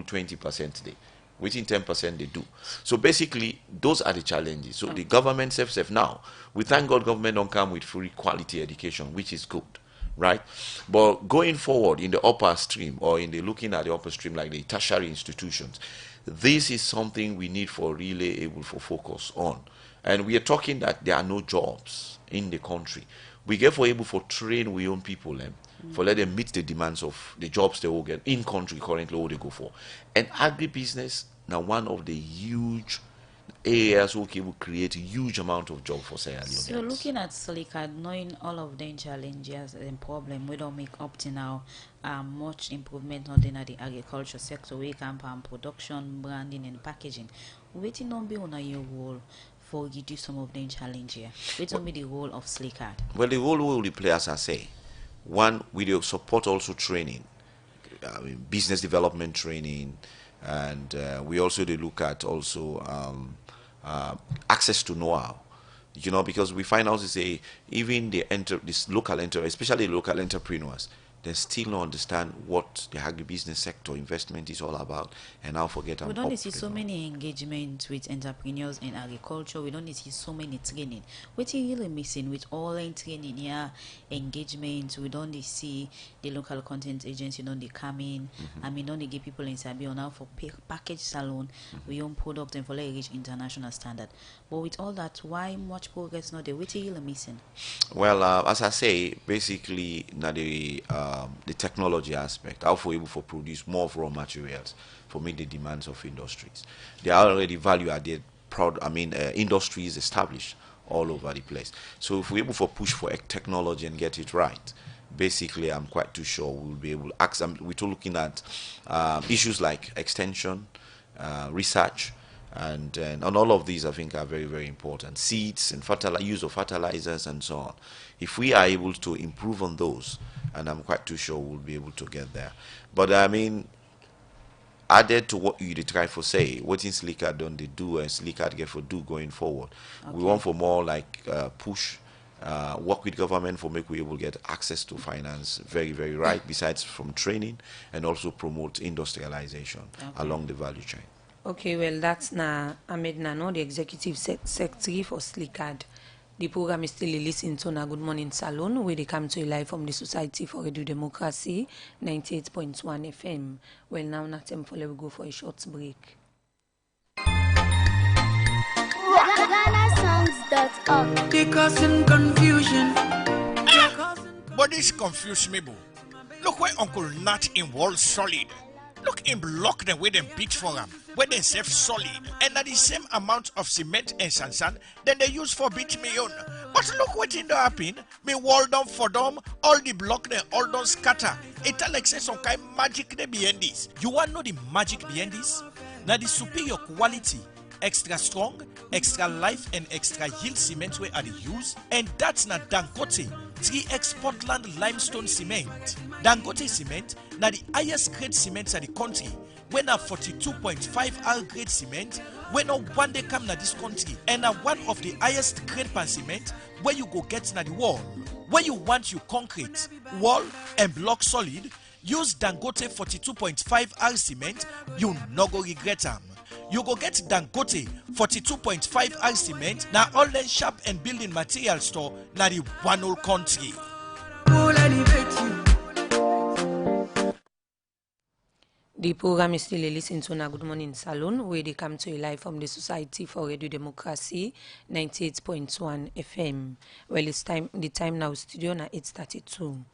20% there. Within 10% they do. So basically, those are the challenges. So the government self now, we thank God government don't come with free quality education, which is good, right? But going forward in the upper stream or in the looking at the upper stream like the tertiary institutions, this is something we need for really able for focus on. And we are talking that there are no jobs in the country. We get for able for train we own people for let them meet the demands of the jobs they will get in country currently what they go for. And agribusiness now one of the huge areas who will create a huge amount of job for Sierra Leoneans. So looking at Silicon, knowing all of the challenges and problem, we don't make up to now much improvement not in the agriculture sector. We can production, branding and packaging. Waiting on be on your role for reduce some of the challenge here. Wait on be the role of Silicon. Well, the role will we play, as I say, one, we do support also training, business development training, and we also do look at also access to know-how. You know, because we find out to say even this local especially local entrepreneurs, they still don't understand what the agribusiness sector investment is all about, and now forget. We don't see so many engagements with entrepreneurs in agriculture. We don't see so many training. What is really missing with all in training here, engagement? We don't see the local content agency. Don't they come in? I mean, don't they give people in Sabio now for package salon? We own product and for reach international standard. But with all that, why much progress not there? What is really missing? Well, as I say, basically, now the technology aspect, how for able to produce more of raw materials for meet the demands of industries. There are already value added industries established all over the place. So if we're able to push for technology and get it right, basically I'm quite too sure we'll be able to ask. We're looking at issues like extension, research, and all of these I think are very, very important. Seeds and use of fertilizers and so on. If we are able to improve on those, and I'm quite too sure we'll be able to get there. But I mean, added to what you try for say, what in Slicker don't they do and Slicker get for do going forward. Okay. We want for more like push, work with government for make we able to get access to finance very, very right, besides from training, and also promote industrialization along the value chain. Okay, well, that's Ahmed Nano, the executive secretary for SLICAD. The program is still listening to na Good Morning Salon, where they come to you live from the Society for Radio Democracy, 98.1 FM. Well, now not time for let we go for a short break. GhanaSongs.org. They causing confusion. But this confused me, boo. Look where Uncle Nat in Wall Solid. Look him block them with them beat for him, where they save solid, and at the same amount of cement and sand then they use for beat me on. But look what in the happen, me wall down for them, all the block they all don't scatter. It like say some kind magic they behind this. You want to know the magic behind this? Now the superior quality, extra strong, extra life and extra yield cement where are the use, and that's not Dangote 3X Portland limestone cement. Dangote cement na the highest grade cement in the country. When na 42.5 R grade cement, when no one day come na this country, and na one of the highest grade pan cement where you go get na the wall. Where you want your concrete, wall and block solid, use Dangote 42.5 R cement, you no go regret them. You go get Dangote 42.5 R cement na all the shop and building material store na the one whole country. The program is still listening to na Good Morning Salon, where they come to you live from the Society for Radio Democracy, 98.1 FM. Well, it's time. The time now studio na 8:32.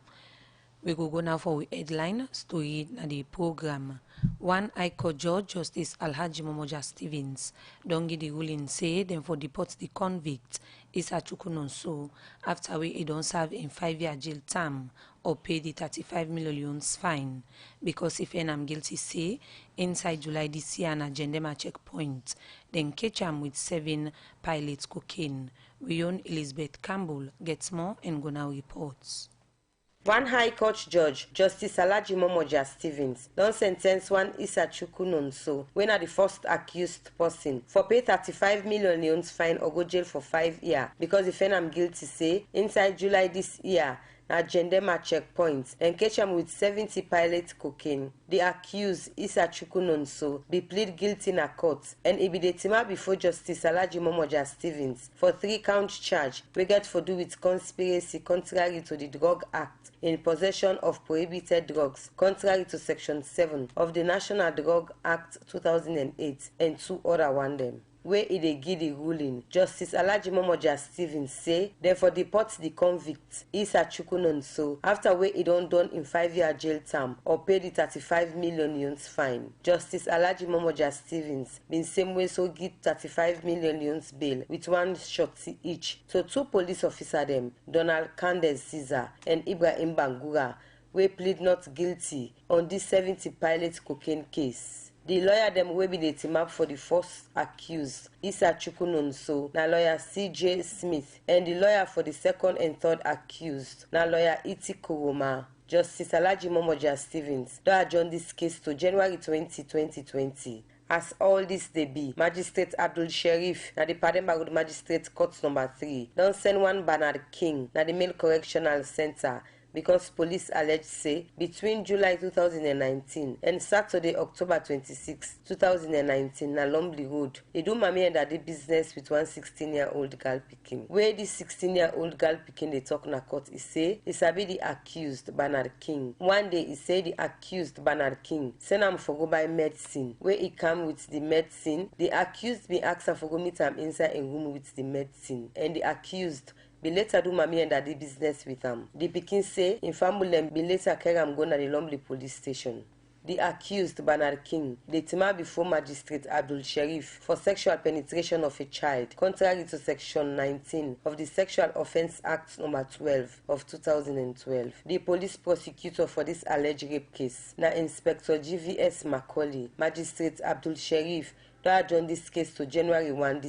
We go now for a headline story na the program. One High Court Judge, Justice Alhaji Momoja Stevens, don't give the ruling say them for deport the convict Issa Chukunonso after he don't serve in 5-year jail term or pay the 35 million fine, because if I'm guilty say inside July this year na Gendema checkpoint, then catch him with 7 pilots cocaine. We own Elizabeth Campbell gets more and go now reports. One High Court Judge, Justice Alhaji Momoja Stevens, don't sentence one Issa Chukunonso, when are the first accused person, for pay 35 million fine or go jail for 5 years, because if I'm guilty say, inside July this year, na Jendema checkpoint and catch am with 70 pilot cocaine. The accused Issa Chukunonso be plead guilty na court and e be dey tema before Justice Alhaji Momoja Stevens for 3-count charge wey get for do with conspiracy contrary to the Drug Act in possession of prohibited drugs contrary to Section 7 of the National Drug Act 2008 and 2 other one dem. Where e dey give the ruling, Justice Alhaji Momoja Stevens say dem for deport the convict Issa Chukunonso after wey e don done in 5-year jail term or pay the 35 million yuans fine. Justice Alhaji Momoja Stevens bin same way so give 35 million yuans bail with 1 shot each to 2 police officer dem, Donald Candes Caesar and Ibrahim Bangura, wey plead not guilty on this 70 pilot cocaine case. The lawyer dem wey be the team up for the first accused, Issa Chukunonso, na lawyer C.J. Smith, and the lawyer for the second and third accused, na lawyer Iti Kuroma. Justice Alhaji Momoja Stevens don adjourn this case to January 2020. As all this dey be, Magistrate Abdul Sherif na the Pademba Road Magistrate Court No. 3 don send one Bernard King na the Male Correctional Center because police allege say between July 2019 and Saturday, October 26, 2019, na Lumley Road, they do mami and daddy business with one 16-year-old girl pikin. Where this 16-year-old girl pikin they talk na court, he say he sabi the accused Bernard King. One day he say the accused Bernard King send him for go buy medicine. Where he come with the medicine, the accused be asked for go meet him inside a room with the medicine, and the accused be later do mami and daddy business with him. The pikin say in family be later carry him go na the Lumley police station. The accused Bernard King, they tema before Magistrate Abdul Sherif for sexual penetration of a child, contrary to Section 19 of the Sexual Offence Act No. 12 of 2012. The police prosecutor for this alleged rape case, na Inspector GVS Macaulay. Magistrate Abdul Sherif don adjourn this case to January 1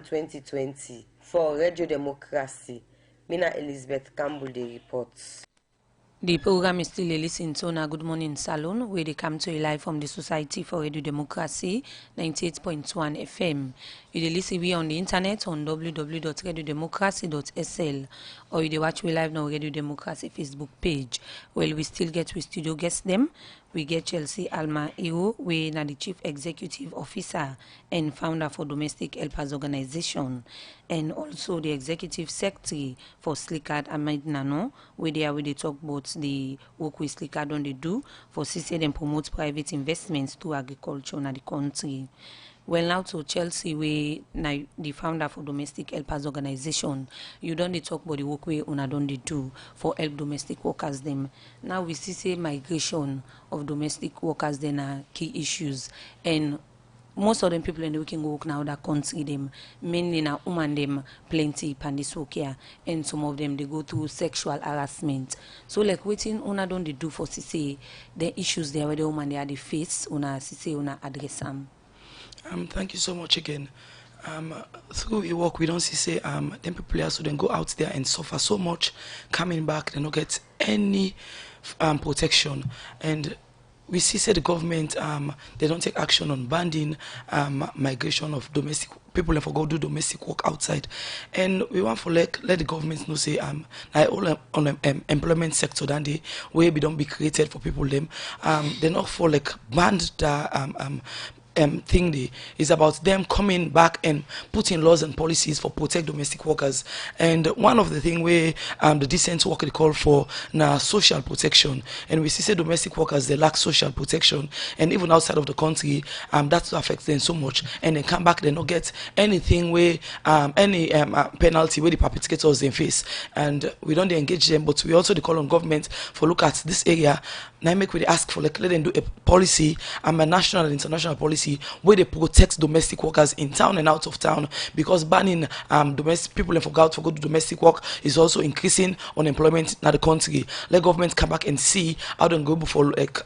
2020 for Radio Democracy. Mina Elizabeth Campbell dey reports. The program is still a listen to na Good Morning Salon, where they come to you live from the Society for Radio Democracy, 98.1 FM. You listen we on the internet on www.radiodemocracy.sl, or you watch we live on Radio Democracy Facebook page. Well, we still get with studio guests them. We get Chelsea Alma Iro, we na the Chief Executive Officer and founder for Domestic Helpers Organization, and also the Executive Secretary for Slickard Ahmed Nano, where they talk about the work with Slickard on they do for CC and promote private investments to agriculture in the country. Well, now to Chelsea, we now the founder for Domestic Helpers Organization. You don't talk about the work we una don't do for help domestic workers them. Now we see say migration of domestic workers then are key issues, and most of them people in the working work now that country them mainly now woman them plenty pandis work here, and some of them they go through sexual harassment. So like waiting una don't do for say the issues there where the woman they are the face una say una address them. Thank you so much again. Through your work, we don't see them people players who then go out there and suffer so much, coming back, they don't get any protection, and we see the government they don't take action on banning migration of domestic people and for go do domestic work outside, and we want for let the government know say like all on employment sector that they where we don't be created for people them they not for like banned the thing they is about them coming back and putting laws and policies for protect domestic workers. And one of the thing where the decent work they call for now social protection, and we see say domestic workers they lack social protection, and even outside of the country that affects them so much, and they come back they not get anything where any penalty where the perpetrators they face, and we don't engage them, but we also call on government for look at this area. Now make we ask for like let them do a policy, a national and international policy where they protect domestic workers in town and out of town, because banning domestic people and for go to domestic work is also increasing unemployment in the country. Let government come back and see how they go for like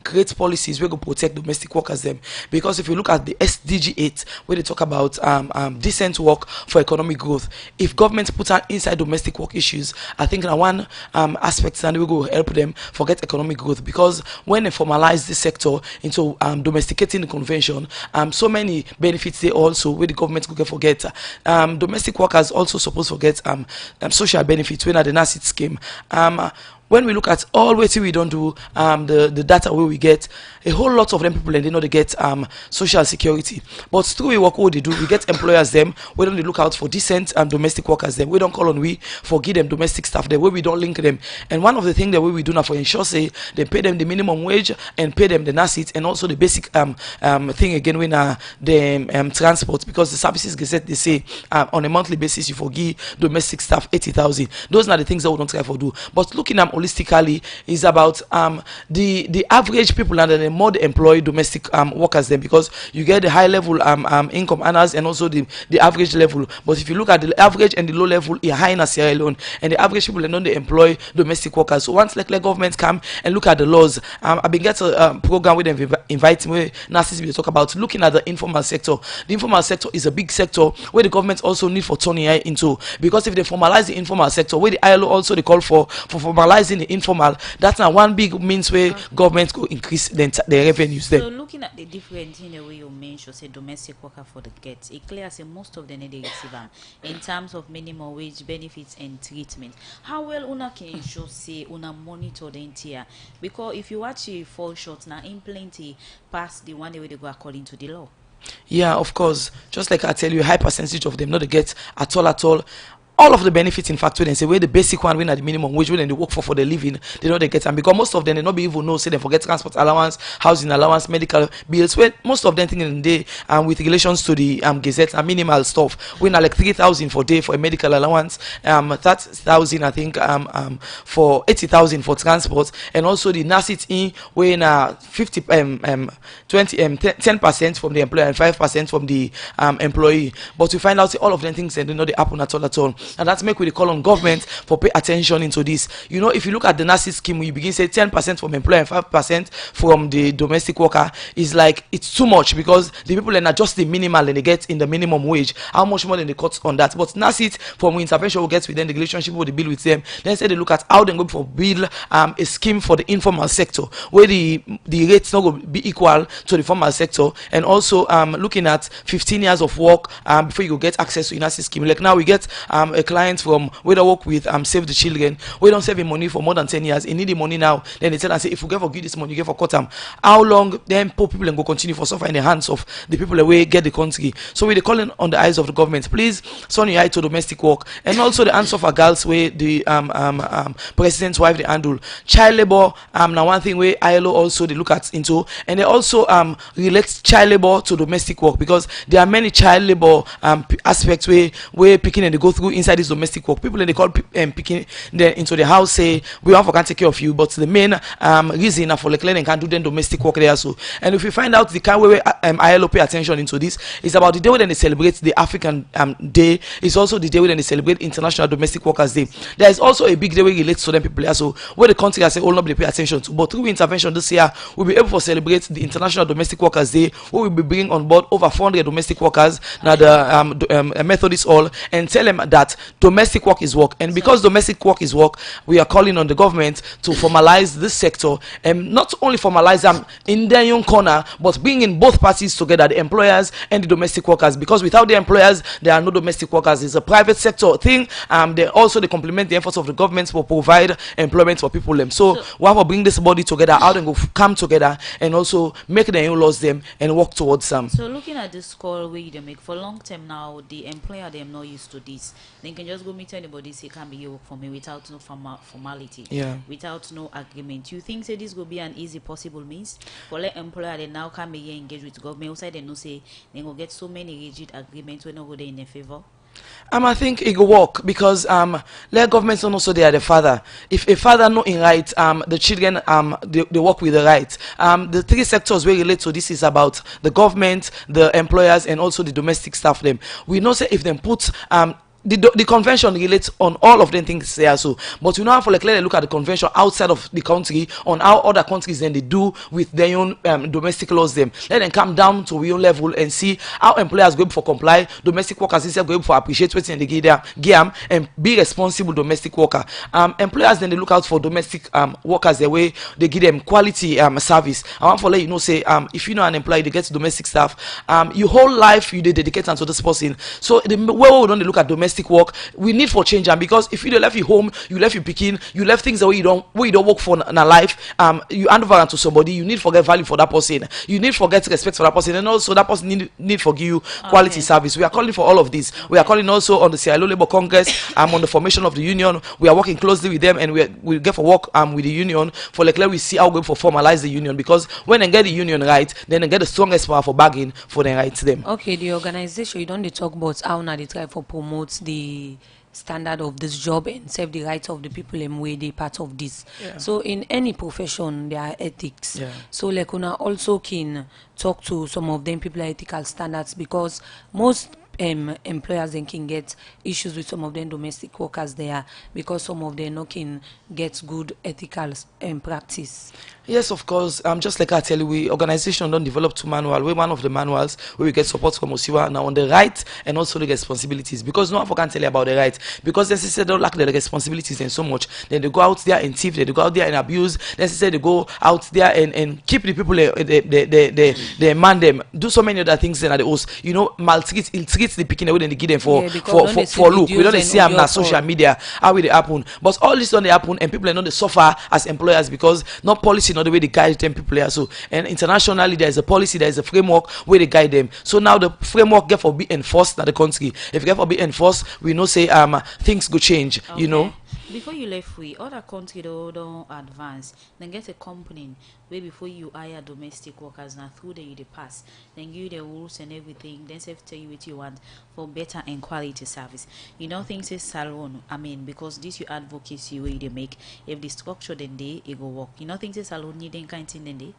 create policies where go protect domestic workers them, because if you look at the SDG 8 where they talk about decent work for economic growth, if government put out inside domestic work issues, I think that one aspect and we go help them forget economic growth, because when they formalize this sector into domesticating the convention mention, so many benefits they also where the government could forget. Domestic workers also supposed to get social benefits when at the NACIT scheme. When we look at all what we don't do, the data where we get, a whole lot of them people and they know they get social security. But through we work what they do, we get employers them, we don't look out for decent domestic workers them. We don't call on we for give them domestic staff the way we don't link them. And one of the things that we do now for ensure say they pay them the minimum wage and pay them the NACIT and also the basic thing again when the transport, because the services gazette they say on a monthly basis you forgive domestic staff 80,000. Those are the things that we don't try for do. But looking at holistically is about the average people and the more employed domestic workers then, because you get the high level income earners and also the average level. But if you look at the average and the low level, it's high in Sierra Leone, and the average people don't they employ domestic workers. So once like government come and look at the laws, I've been get a program with them inviting where NACIS will talk about looking at the informal sector. The informal sector is a big sector where the government also need for turning into, because if they formalize the informal sector, where the ILO also they call for formalizing the informal, that's now one big means where government could increase the revenues there. So looking at the difference in the way you mentioned, say domestic worker for the gets, it clear say most of them they receive in terms of minimum wage benefits and treatment. How well una can ensure say una monitor the entire, because if you actually fall short now in plenty past the one way they go according to the law. Yeah, of course. Just like I tell you, high percentage of them not they get at all. All of the benefits, in fact, when they say where the basic one, when at the minimum wage, when they work for the living, they know they get them, because most of them they not be even know, say they forget transport allowance, housing allowance, medical bills. Where most of them think in the day with relations to the gazette and minimal stuff, when like 3,000 for day for a medical allowance, 30,000 I think for 80,000 for transport, and also the NACIT in when 50 10% from the employer and 5% from the employee. But we find out all of them things and they know they happen at all. And that's make we call on government for pay attention into this. You know, if you look at the NACIT scheme, you begin say 10% from employer and 5% from the domestic worker, is like it's too much, because the people are not just the minimal and they get in the minimum wage. How much more than they cut on that? But NACIT from intervention will get within the relationship with the bill with them. Then say they look at how they go for build a scheme for the informal sector where the rates not going to be equal to the formal sector, and also looking at 15 years of work before you go get access to NACIT scheme. Like now we get a client from where they work with Save the Children. We don't save him money for more than 10 years. He need the money now. Then they tell us, say, if we get for give this money, you get for cut him. How long then poor people and go continue for suffer in the hands of the people that we get the country. So we're calling on the eyes of the government. Please turn your eye to domestic work, and also the answer for girls where the president's wife they handle child labor. Now one thing where ILO also they look at into, and they also relate child labor to domestic work, because there are many child labor aspects where picking and they go through inside this domestic work. People they call picking them into the house, say we want for can take care of you, but the main reason for like learning can do then domestic work there. So, and if you find out the kind way ILO pay attention into this, is about the day when they celebrate the African Day. It's also the day when they celebrate International Domestic Workers Day. There is also a big day where relates to them people there. So where the country has say all nobody pay attention to, but through intervention this year we'll be able to celebrate the International Domestic Workers Day, where we'll be bringing on board over 400 domestic workers now the Methodist all, and tell them that domestic work is work. And because domestic work is work, we are calling on the government to formalize this sector, and not only formalize them in their own corner, but bringing both parties together, the employers and the domestic workers, because without the employers there are no domestic workers. It's a private sector thing. They complement the efforts of the government for provide employment for people them. So we have to bring this body together, how they go come together and also make their own laws them and work towards them. So looking at this call where they make for long term now, the employer them not used to this. They can just go meet anybody, say can be here work for me without no formality, without no agreement. You think say this will be an easy possible means for let employer they now come here engage with government outside they know say they go get so many rigid agreements when no go there in their favor? I think it will work, because let governments don't also they are the father. If a father know in right, the children they work with the right. The three sectors we relate to this is about the government, the employers, and also the domestic staff them. We know say if them put the convention relates on all of them things there. So but we now for like let them look at the convention outside of the country on how other countries then they do with their own domestic laws them. Let them come down to your level and see how employers go for comply, domestic workers instead go for appreciate what they give and be responsible domestic worker. Employers then they look out for domestic workers the way they give them quality service. I want to let you know say if you know an employee they get domestic staff, your whole life you dedicate to this person. So the way we don't look at domestic work, we need for change. And because if you left your home, you left your picking, you left things the way you don't work for in a life, you hand over to somebody, you need for get value for that person, you need for get respect for that person, and also that person need for give you quality service. We are calling for all of this. We are calling also on the CILO Labor Congress, on the formation of the union. We are working closely with them, and we get for work with the union for like let we see how we for formalize the union, because when they get the union right, then they get the strongest power for bargaining for their rights them. Okay, the organization, you don't dey talk about how now they try for promote the standard of this job and serve the rights of the people and way they part of this. So in any profession there are ethics. So like una also can talk to some of them people are ethical standards, because most employers then can get issues with some of them domestic workers there because some of them no can get good ethical practice. Yes, of course. Just like I tell you, we organization don't develop two manual. We're one of the manuals where we get support from Osiwa now on the right and also the responsibilities. Because no one can tell you about the right. Because they say they don't lack the responsibilities and so much. Then they go out there and thief. Then they go out there and abuse. Then they say they go out there and keep the people they man them. Do so many other things than the host. You know, maltreat, ill-treat the picking away. Then they give them for look. We don't see them on social media. How will it happen? But all this don't happen and people are not the suffer as employers because not policy. The way they guide them people here. So and internationally there is a policy, there is a framework where they guide them. So now the framework get for be enforced in the country. If it get for be enforced, we know say things go change. Okay. You know. Before you left we other country don't advance, then get a company where before you hire domestic workers now through the pass, then give you the rules and everything, then say tell you what you want for better and quality service. You know things is salon. I mean because this you advocacy where they make if the structure then they it go work. You know things is salon need then kind thing then they.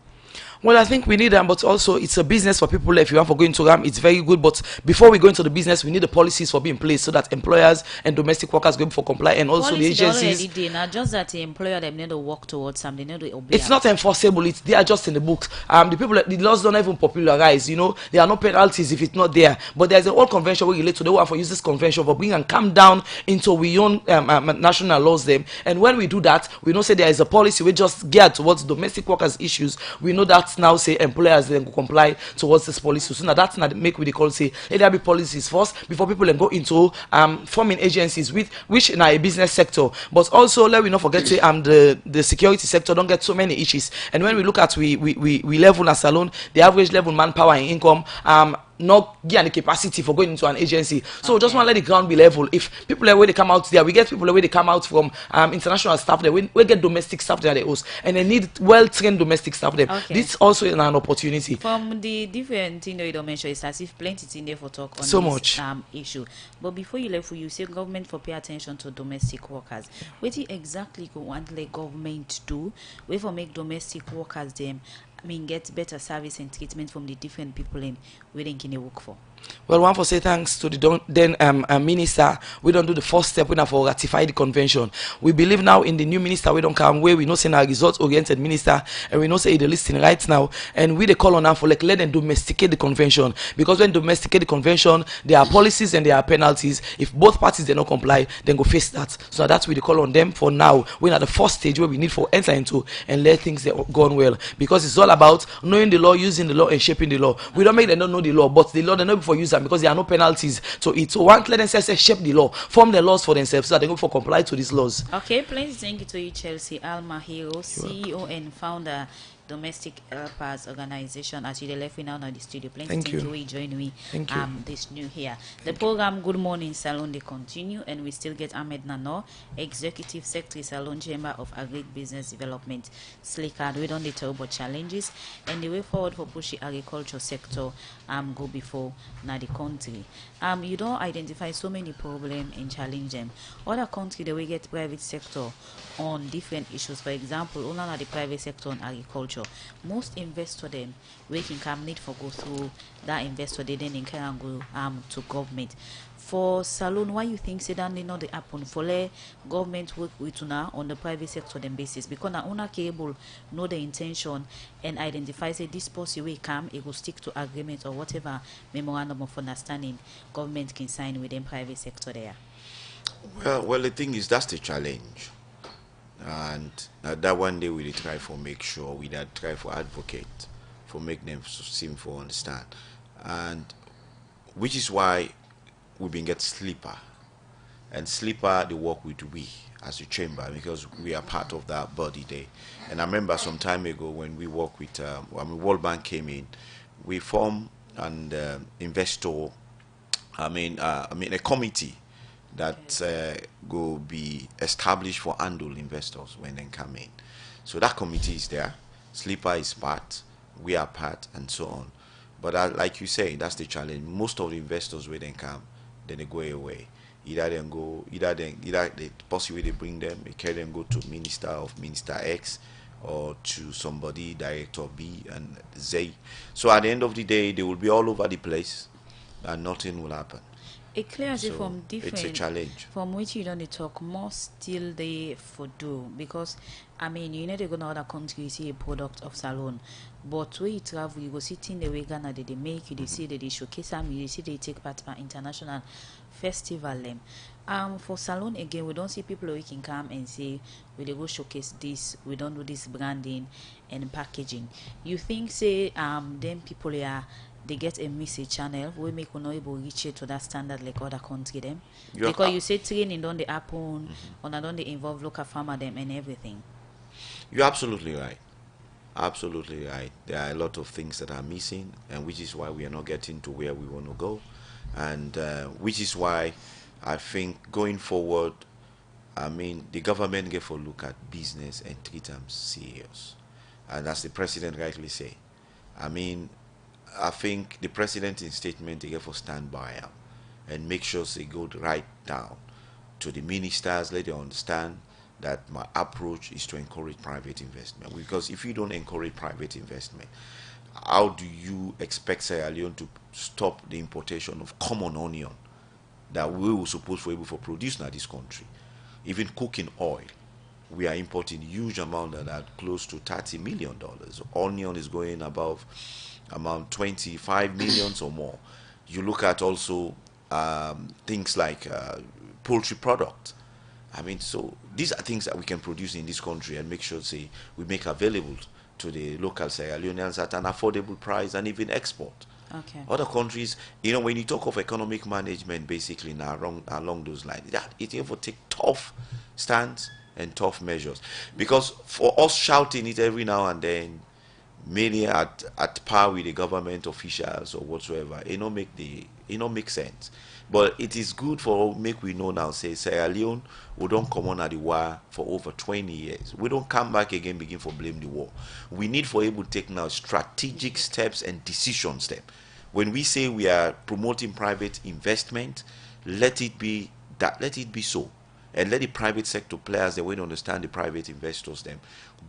Well, I think we need them, but also it's a business for people. If you want for going to RAM, it's very good. But before we go into the business, we need the policies for being placed so that employers and domestic workers go for comply, and also policy the agencies. Already not just that the employer them need to work towards something, they need to obey. It's not enforceable. They are just in the books. The people, the laws don't even popularize. You know, there are no penalties if it's not there. But there's an old convention we relate to. They want for use this convention for bring and come down into we own national laws them. And when we do that, we know say there is a policy we just geared towards domestic workers issues. We know that now say employers then go comply towards this policy. So now that's not make we call say there be policies first before people then go into forming agencies with which in a business sector. But also let we not forget say the security sector don't get so many issues. And when we look at we level as alone the average level manpower and income not get the capacity for going into an agency. So just want to let the ground be level. If people are where they come out there, we get people where they come out from international staff there. We get domestic staff there they host, and they need well-trained domestic staff there. Okay. This also is an opportunity. From the different thing that you don't mention, it's as if plenty thing there for talk on So this much. Issue. But before you left, you say government for pay attention to domestic workers. What do you exactly go want the government do? We for make domestic workers them get better service and treatment from the different people in where they can work for. Well, one for say thanks to the then minister. We don't do the first step. We now for ratify the convention. We believe now in the new minister. We don't come where we know say a results-oriented minister, and we know say the listing right now. And we the call on now for like let them domesticate the convention, because when domesticate the convention, there are policies and there are penalties. If both parties they not comply, then go face that. So that's we the call on them for now. We're at the first stage where we need for enter into and let things go on well, because it's all about knowing the law, using the law, and shaping the law. We don't make them not know the law, but the law they know before use them because there are no penalties to it. So one let them say shape the law, form the laws for themselves so that they go for comply to these laws. Okay, please thank you to you, Chelsea Almahiro, CEO and founder Domestic Helpers Organization. As you left me now in the studio, plenty thank you. Join me this new here. The program Good Morning Salon they continue, and we still get Ahmed Nano, Executive Secretary Salon Chamber of Agribusiness Development. Slickard, we don't talk about challenges and the way forward for push the agriculture sector go before now the country. You don't identify so many problems and challenge them. Other country they will get private sector on different issues. For example, only the private sector on agriculture. Most investor them we can come need for go through that investor they then can go to government. For salon, why you think say that not the happen? For let government work with una on the private sector them basis, because na una cable know the intention and identify say this policy will come, it will stick to agreement or whatever memorandum of understanding government can sign with them private sector there. Well, the thing is that's the challenge, and that one day we dey try for make sure we that try for advocate for make them seem for understand, and which is why we been get sleeper, and sleeper the work we do we as a chamber because we are part of that body there. And I remember some time ago when we work with when World Bank came in, we formed an investor. I mean a committee that go be established for handle investors when they come in. So that committee is there. Sleeper is part, we are part, and so on. But like you say, that's the challenge. Most of the investors when they come, then they go away. Either the possibly they bring them, they carry them go to Minister X or to somebody Director B and Z. So at the end of the day, they will be all over the place, and nothing will happen. It clears it So from different. it's a challenge. From which you don't talk more still they for do because I mean you know they go to other countries you see a product of salon, but when you travel you go sit in the way Ghana they make you they see that they showcase them you see they take part in international festival them. For salon again we don't see people who can come and say we they go showcase this, we don't do this branding and packaging. You think say them people are they get a message channel we make not able reach it to that standard like other country them because you say training don't they happen or don't they involve local farmer them and everything. You're absolutely right. Absolutely right. There are a lot of things that are missing, and which is why we are not getting to where we want to go, and which is why I think going forward, I mean, the government get for look at business and treat them serious, and as the president rightly say, I mean, I think the president in statement they get for stand by him and make sure they go right down to the ministers, let them understand that my approach is to encourage private investment. Because if you don't encourage private investment, how do you expect Sierra Leone to stop the importation of common onion that we were supposed to be able to produce in this country? Even cooking oil, we are importing huge amount that are close to $30 million. Onion is going above amount 25 millions or more. You look at also things like poultry product. I mean, so these are things that we can produce in this country and make sure, say, we make available to the local Sierra Leoneans at an affordable price and even export. Okay. Other countries, you know, when you talk of economic management, basically now along those lines, that it will take tough stands and tough measures. Because for us shouting it every now and then, mainly at par with the government officials or whatsoever, it don't make sense. But it is good for make we know now, say Sierra Leone, we don't come on at the war for over 20 years. We don't come back again, begin for blame the war. We need for able to take now strategic steps and decision step. When we say we are promoting private investment, let it be so. And let the private sector players, they will understand the private investors, them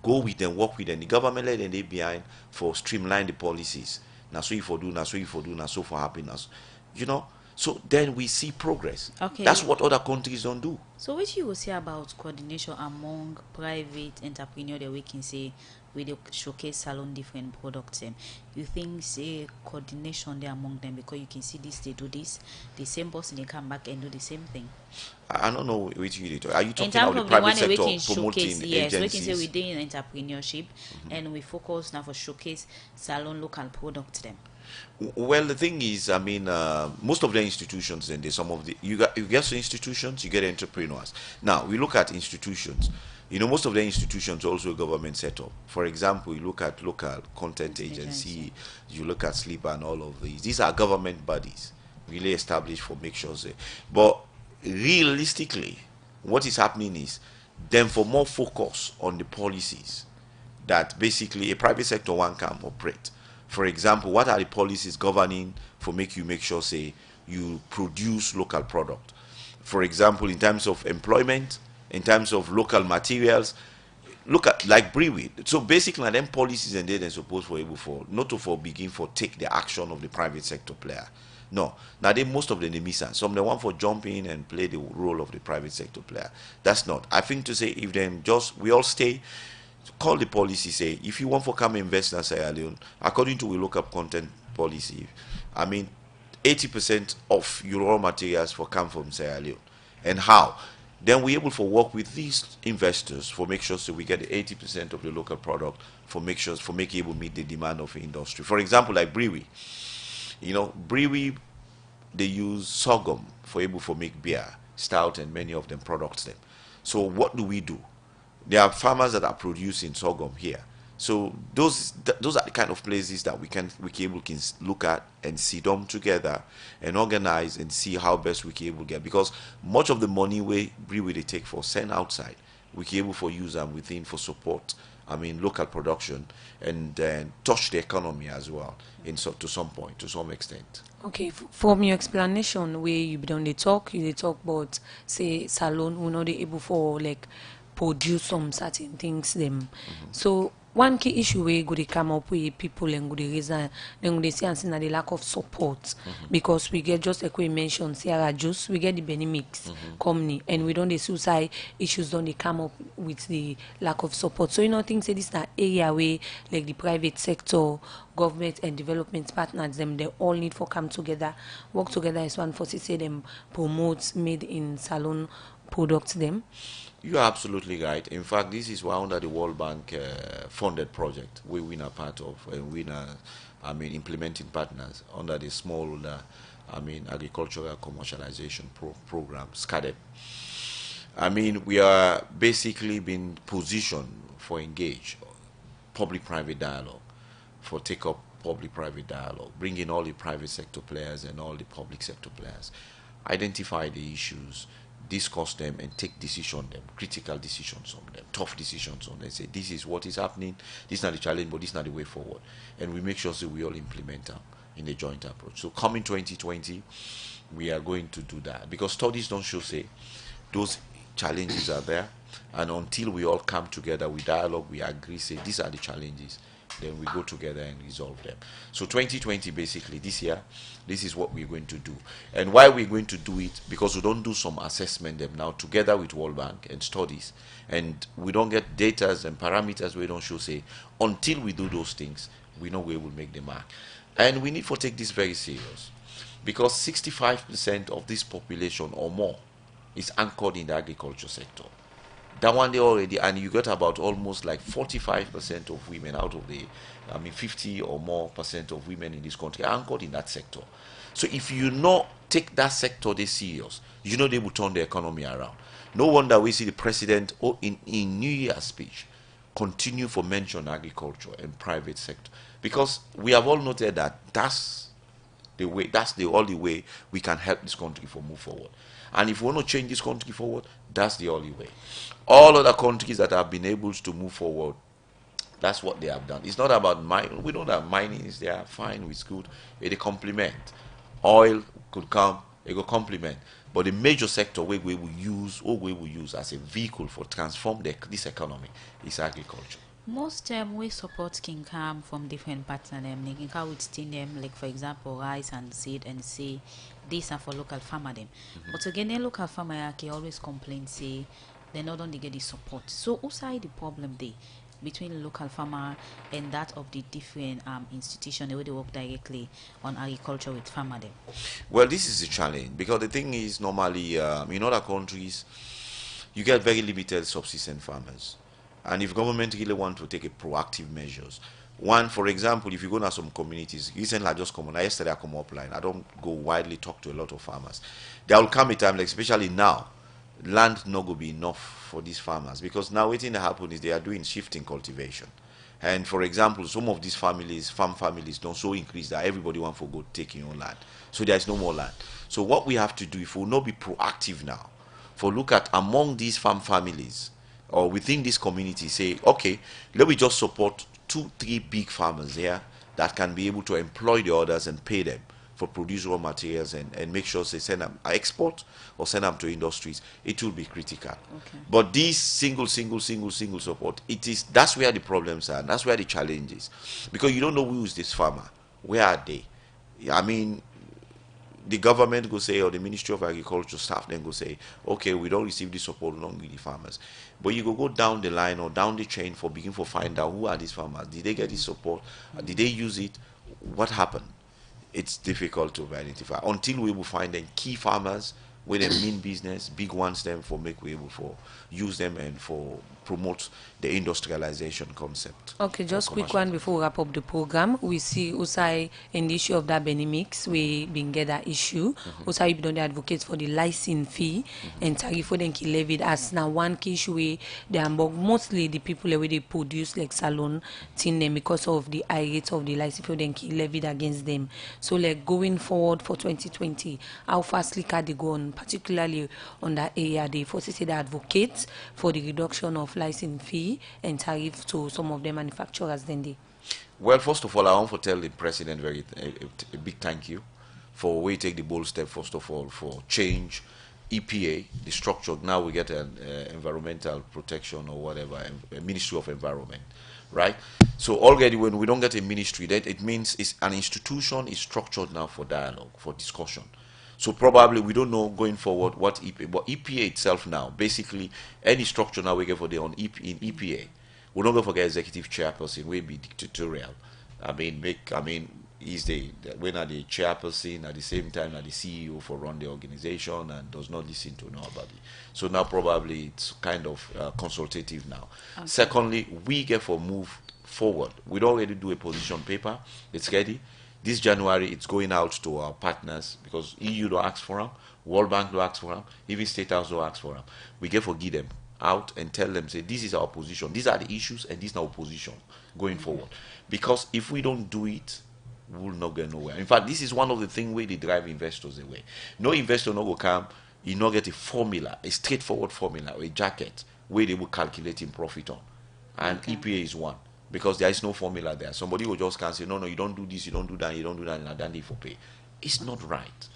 go with them, work with them. The government let them behind for streamline the policies. Now so you for do, now so you for do, now so for happiness. You know, so then we see progress. Okay. That's what other countries don't do. So what you will say about coordination among private entrepreneurs that we can say we dey showcase salon different products you think say coordination there among them because you can see this they do this the same person they come back and do the same thing. I don't know which you did. Are you talking In terms about the of the private one that we sector can promoting showcase, yes, we can agencies? say we did in entrepreneurship and we focus now for showcase salon local products them. Well, the thing is, I mean, most of the institutions, and there's some of the you get some institutions, you get entrepreneurs. Now we look at institutions. You know, most of the institutions also government set up. For example, you look at local content agency, you look at Sleeper and all of these. These are government bodies really established for make sure. But realistically, what is happening is then for more focus on the policies that basically a private sector one can operate. For example, what are the policies governing for make sure say you produce local product? For example, in terms of employment, in terms of local materials, look at like brewery. So basically, them policies and they're supposed for able for not to for begin for take the action of the private sector player No. Now they most of them they miss out. Some they want for jump in and play the role of the private sector player. That's not. I think to say if them just we all stay, call the policy say if you want for come invest in Sierra Leone, according to we look up content policy, I mean 80% of your raw materials for come from Sierra Leone. And how? Then we're able to work with these investors for make sure so we get 80% of the local product for make sure for make able meet the demand of the industry. For example, like brewery. You know, brewery they use sorghum for able to make beer, stout, and many of them products them. So what do we do? There are farmers that are producing sorghum here. So those are the kind of places that we can look at and see them together and organize and see how best we can able get, because much of the money we brewery they take for send outside we can able for use them within for support. I mean local production and then touch the economy as well in to some point to some extent. Okay, from your explanation where you done the talk, you dey talk about say salon we not able for like produce some certain things them. So one key issue where go dey come up with people and go dey raise then go dey see and see na the lack of support because we get just like we mentioned Sierra Juice, we get the Benimix company and we don't the suicide issues don't they come up with the lack of support. So you know things say this na area where like the private sector, government and development partners them they all need for come together, work together as one for say them promote made in salon products them. You are absolutely right. In fact, this is one under the World Bank funded project we are part of, and we are, I mean, implementing partners under the small, I mean, agricultural commercialization program, SCADEP. I mean, we are basically being positioned for engage public-private dialogue, for take up public-private dialogue, bring in all the private sector players and all the public sector players, identify the issues, discuss them and take decision them, critical decisions on them, tough decisions on them. Say this is what is happening, this is not the challenge, but this is not the way forward. And we make sure that we all implement them in a joint approach. So coming 2020, we are going to do that because studies don't show say those challenges are there, and until we all come together, we dialogue, we agree, say these are the challenges, then we go together and resolve them. So 2020 basically this year, this is what we're going to do. And why we're going to do it, because we don't do some assessment them now together with World Bank and studies, and we don't get data and parameters we don't show say until we do those things we know we will make the mark. And we need to take this very serious because 65% of this population or more is anchored in the agriculture sector. That one they already, and you got about almost like 45% of women out of the, I mean 50 or more percent of women in this country are anchored in that sector. So if you not take that sector they serious, you know they will turn the economy around. No wonder we see the president in New Year's speech continue for mention agriculture and private sector, because we have all noted that that's the way, that's the only way we can help this country for move forward. And if we want to change this country forward, that's the only way. All other countries that have been able to move forward, that's what they have done. It's not about mining. We know that mining is there, fine, it's good. It complement. Oil could come, it will complement. But the major sector where we will use as a vehicle for transform this economy is agriculture. Most we support can come from different partners. They can come with them, like for example, rice and seed, and say these are for local farmer them. But again, a local farmer can always complain, say they not only get the support. So outside the problem there between local farmer and that of the different institutions where they work directly on agriculture with farmer them? Well, this is a challenge because the thing is normally in other countries you get very limited subsistence farmers. And if government really want to take a proactive measures, one, for example, if you go to some communities, recently I just come on, yesterday I come upline, I don't go widely talk to a lot of farmers. There will come a time, like especially now, land not going to be enough for these farmers, because now waiting to happen is they are doing shifting cultivation. And for example, some of these families, farm families, don't so increase that everybody want to go take your own land. So there is no more land. So what we have to do, if we will not be proactive now, for look at among these farm families, or within this community, say, okay, let me just support 2-3 big farmers here that can be able to employ the others and pay them for produce raw materials and make sure they send them export or send them to industries. It will be critical. Okay. But this single support, that's where the problems are. That's where the challenge is, because you don't know who is this farmer. Where are they? I mean, the government go say, or the Ministry of Agriculture staff then go say, okay, we don't receive the support, we don't give the farmers. But you go down the line or down the chain for begin for find out who are these farmers. Did they get the support? Did they use it? What happened? It's difficult to identify until we will find the key farmers with them mean business, big ones them for make we able for use them and for promote the industrialization concept. Okay, just quick commercial. one before we wrap up the program. We see USAI in the issue of that Benimix, we been get that issue. USAI be done the advocates for the license fee and tariff for them ki levied as now one key issue we they among mostly the people where they produce like salon tin them because of the high rate of the license fee then ki levied against them. So like going forward for 2020, how fastly can they go on, particularly on that area? They forces the advocates for the reduction of license fee and tariff to some of the manufacturers then they. Well, first of all, I want to tell the president a big thank you for we take the bold step, first of all, for change EPA, the structure. Now we get an environmental protection or whatever, a Ministry of Environment, right? So already when we don't get a ministry, that it means it's an institution is structured now for dialogue, for discussion. So probably we don't know going forward what EPA, but EPA itself now, basically any structure now we get for the on EP, in EPA, we don't go for the executive chairperson, we be dictatorial. He's when are the chairperson at the same time at the CEO for run the organization and does not listen to nobody. So now probably it's kind of consultative now. Okay. Secondly, we get for move forward. We don't already do a position paper. It's ready. This January, it's going out to our partners because EU don't ask for them, World Bank don't ask for them, even State House don't ask for them. We get for give them out and tell them, say, this is our position, these are the issues, and this is our position going forward. Because if we don't do it, we will not get nowhere. In fact, this is one of the things where they drive investors away. No investor no go come, you not get a formula, a straightforward formula, or a jacket where they will calculate in profit on. And EPA is one. Because there is no formula there. Somebody will just can say, no, you don't do this, you don't do that, and I don't need for pay. It's not right.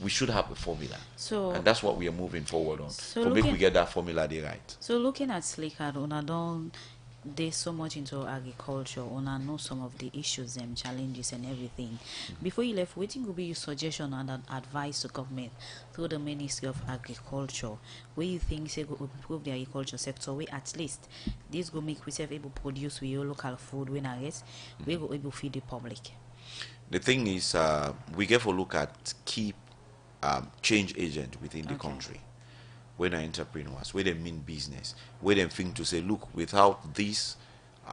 We should have a formula. And that's what we are moving forward on. So make we get that formula there right. So looking at Slickard, una don't they so much into agriculture, una know some of the issues and challenges and everything. Before you left, what would be your suggestion and advice to government through the Ministry of Agriculture, where you think say go improve the agriculture sector, where at least this go make we able produce with your local food when I guess we go able feed the public? The thing is, we get to look at key change agent within the country. When are entrepreneurs, where they mean business, where they think to say, look, without this,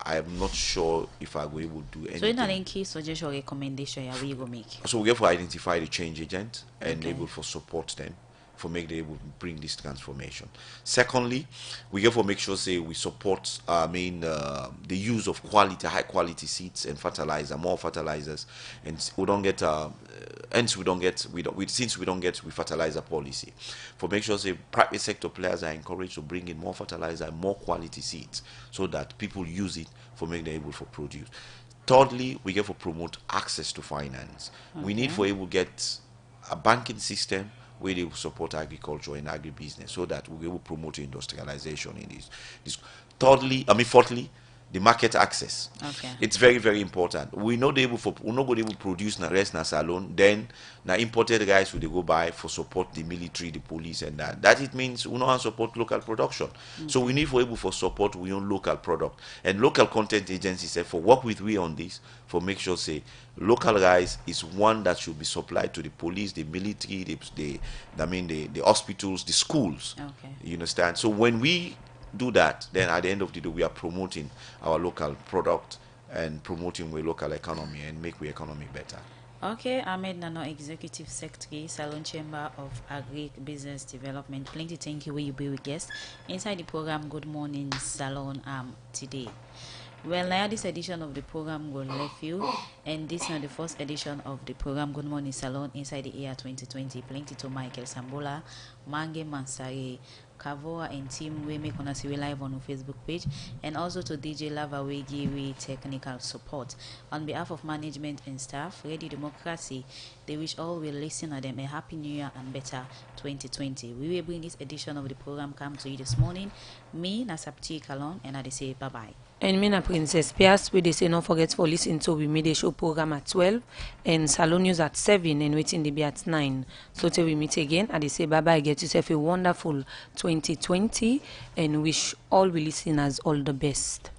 I am not sure if I will able to do anything. So in any case, suggestion or recommendation, yeah, we go make. So we have to identify the change agent and able to support them for make them able to bring this transformation. Secondly, we have to make sure say we support the use of quality, high quality seeds and fertilizer, more fertilizers, and we don't get hence since we don't get fertilizer policy. For make sure say private sector players are encouraged to bring in more fertilizer and more quality seeds so that people use it for make them able to produce. Thirdly, we get to promote access to finance. We need for able to get a banking system where they will support agriculture and agribusiness so that we will promote industrialization in this. Fourthly, the market access. It's very, very important. We not able to produce na rest na salon, then na imported guys will they go buy for support the military, the police, and that. That it means we not support local production. So we need for able for support we own local product. And local content agencies say for work with we on this for make sure say local guys is one that should be supplied to the police, the military, the hospitals, the schools. You understand? So when we do that, then at the end of the day we are promoting our local product and promoting the local economy and make the economy better. Ahmed Nano, Executive Secretary, Salon Chamber of Agribusiness Development. Plenty thank you where you be with guests inside the program Good Morning Salon today. Well, now this edition of the program will left you, and this is not the first edition of the program Good Morning Salon inside the year 2020. Plenty to Michael Sambola, Mange Mansari, Kavoa and team we make on us live on our Facebook page, and also to DJ Lava we give technical support. On behalf of management and staff, Radio Democracy, they wish all will listen to them a happy new year and better 2020. We will bring this edition of the program come to you this morning. Me, Nasapti Kalon, and I say bye bye. And me na Princess Pias, we they say don't forget for listen to we made a show program at 12 and Salon News at 7 and waiting to be at 9. So till we meet again, I say bye bye, get yourself a wonderful 2020 and wish all we listeners all the best.